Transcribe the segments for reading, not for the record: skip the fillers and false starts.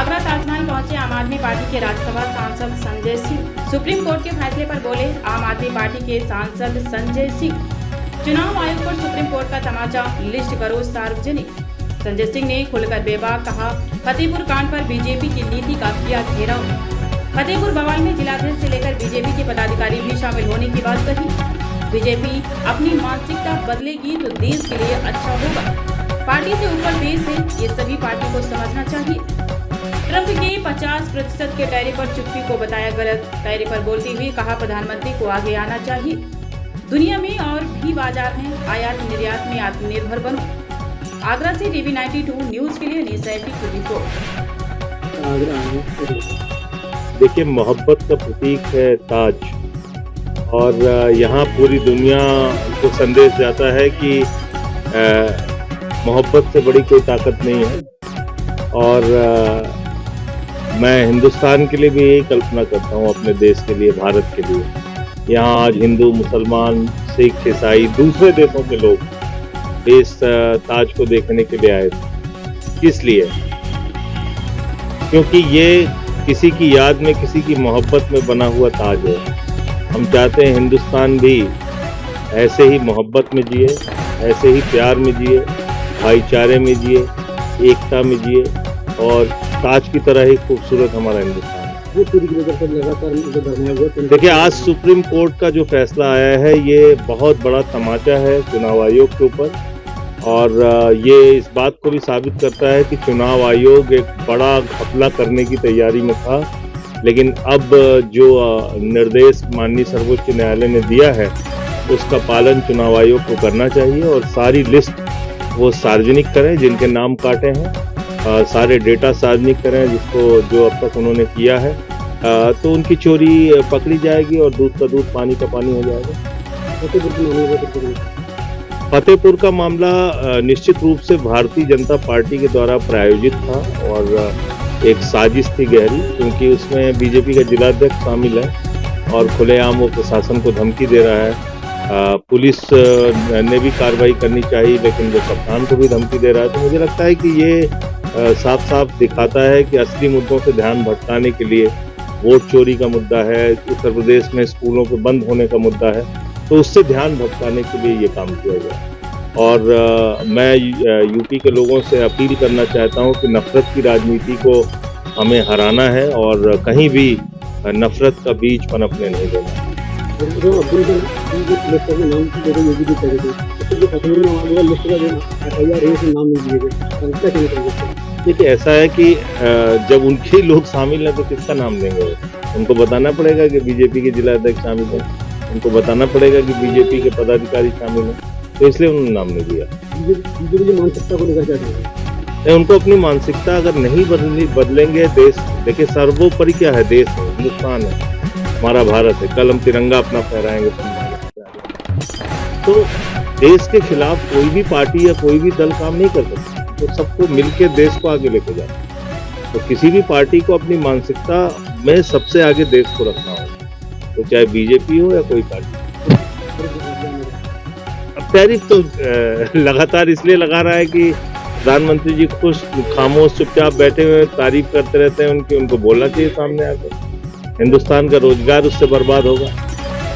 आगरा ताजमहल पहुंचे आम आदमी पार्टी के राज्यसभा सांसद संजय सिंह। सुप्रीम कोर्ट के फैसले पर बोले आम आदमी पार्टी के सांसद संजय सिंह। चुनाव आयोग पर सुप्रीम कोर्ट का तमाचा, लिस्ट करो सार्वजनिक। संजय सिंह ने खुलकर बेबाक कहा, फतेहपुर कांड पर बीजेपी की नीति का किया घेराव। फतेहपुर बवाल में जिलाध्यक्ष से लेकर बीजेपी के पदाधिकारी भी शामिल होने की बात कही। बीजेपी अपनी मानसिकता बदलेगी तो देश के लिए अच्छा होगा। पार्टी से ऊपर देश है, ये सभी पार्टी को समझना चाहिए। ट्रंप के 50% के टैरिफ पर चुप्पी को बताया गलत। टैरिफ पर बोलते हुए कहा, प्रधानमंत्री को आगे आना चाहिए। दुनिया में और भी बाजार हैं, आयात निर्यात में आत्मनिर्भर बनो। आगरा से टीवी 92 न्यूज के लिए निसैफी की रिपोर्ट। देखिए, मोहब्बत का प्रतीक है ताज, और यहाँ पूरी दुनिया को संदेश जाता है कि मोहब्बत से बड़ी कोई ताकत नहीं है। और मैं हिंदुस्तान के लिए भी यही कल्पना करता हूँ, अपने देश के लिए, भारत के लिए। यहाँ आज हिंदू, मुसलमान, सिख, ईसाई, दूसरे देशों के लोग इस ताज को देखने के लिए आए थे। किस लिए? क्योंकि ये किसी की याद में, किसी की मोहब्बत में बना हुआ ताज है। हम चाहते हैं हिंदुस्तान भी ऐसे ही मोहब्बत में जिए, ऐसे ही प्यार में जिए, भाईचारे में जिए, एकता में जिए, और ताज की तरह ही खूबसूरत हमारा हिंदुस्तान है। देखिए, आज सुप्रीम कोर्ट का जो फैसला आया है, ये बहुत बड़ा तमाचा है चुनाव आयोग के ऊपर, और ये इस बात को भी साबित करता है कि चुनाव आयोग एक बड़ा घपला करने की तैयारी में था। लेकिन अब जो निर्देश माननीय सर्वोच्च न्यायालय ने दिया है, उसका पालन चुनाव आयोग को करना चाहिए, और सारी लिस्ट वो सार्वजनिक करें जिनके नाम काटे हैं, सारे डेटा सार्वजनिक करें जो अब तक उन्होंने किया है, तो उनकी चोरी पकड़ी जाएगी और दूध का दूध, पानी का पानी हो जाएगा। फतेहपुर का मामला निश्चित रूप से भारतीय जनता पार्टी के द्वारा प्रायोजित था, और एक साजिश थी गहरी, क्योंकि उसमें बीजेपी का जिलाध्यक्ष शामिल है और खुलेआम वो प्रशासन को धमकी दे रहा है। पुलिस ने भी कार्रवाई करनी चाहिए, लेकिन वो कप्तान को भी धमकी दे रहा है। तो मुझे लगता है कि ये साफ साफ दिखाता है कि असली मुद्दों से ध्यान भटकाने के लिए, वोट चोरी का मुद्दा है, उत्तर प्रदेश में स्कूलों के बंद होने का मुद्दा है, तो उससे ध्यान भटकाने के लिए ये काम किया गया। और मैं यूपी के लोगों से अपील करना चाहता हूँ कि नफरत की राजनीति को हमें हराना है, और कहीं भी नफरत का बीज पनपने नहीं देना। देखिए, ऐसा है कि जब उनके लोग शामिल हैं तो किसका नाम देंगे? उनको बताना पड़ेगा कि बीजेपी के जिलाध्यक्ष शामिल हैं, उनको बताना पड़ेगा कि बीजेपी के पदाधिकारी शामिल हैं, तो इसलिए उन्होंने नाम नहीं दिया। मानसिकता को लेकर क्या, उनको अपनी मानसिकता अगर नहीं बदलेंगे, देश, देखिए सर्वोपरि क्या है, देश है, हिंदुस्तान है, हमारा भारत है। कल हम तिरंगा अपना फहराएंगे, तो देश के खिलाफ कोई भी पार्टी या कोई भी दल काम नहीं कर सकता। तो सबको मिलकर देश को आगे लेके जाना। तो किसी भी पार्टी को अपनी मानसिकता में सबसे आगे देश को रखना होगा, तो चाहे बीजेपी हो या कोई पार्टी। अब टैरिफ तो लगातार इसलिए लगा रहा है कि प्रधानमंत्री जी खुश, खामोश, चुपचाप बैठे हुए तारीफ करते रहते हैं उनकी। उनको बोलना चाहिए सामने आकर, हिंदुस्तान का रोजगार उससे बर्बाद होगा,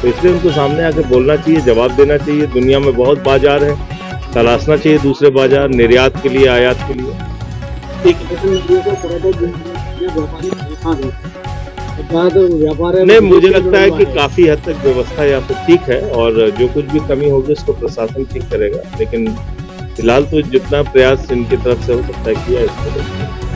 तो इसलिए उनको सामने आकर बोलना चाहिए, जवाब देना चाहिए। दुनिया में बहुत बाजार है, तलाशना चाहिए दूसरे बाजार, निर्यात के लिए, आयात के लिए। नहीं, मुझे लगता है कि काफी हद तक व्यवस्था यहाँ पे ठीक है, और जो कुछ भी कमी होगी उसको प्रशासन ठीक करेगा। लेकिन फिलहाल तो जितना प्रयास इनकी तरफ से हो सकता है किया इसको।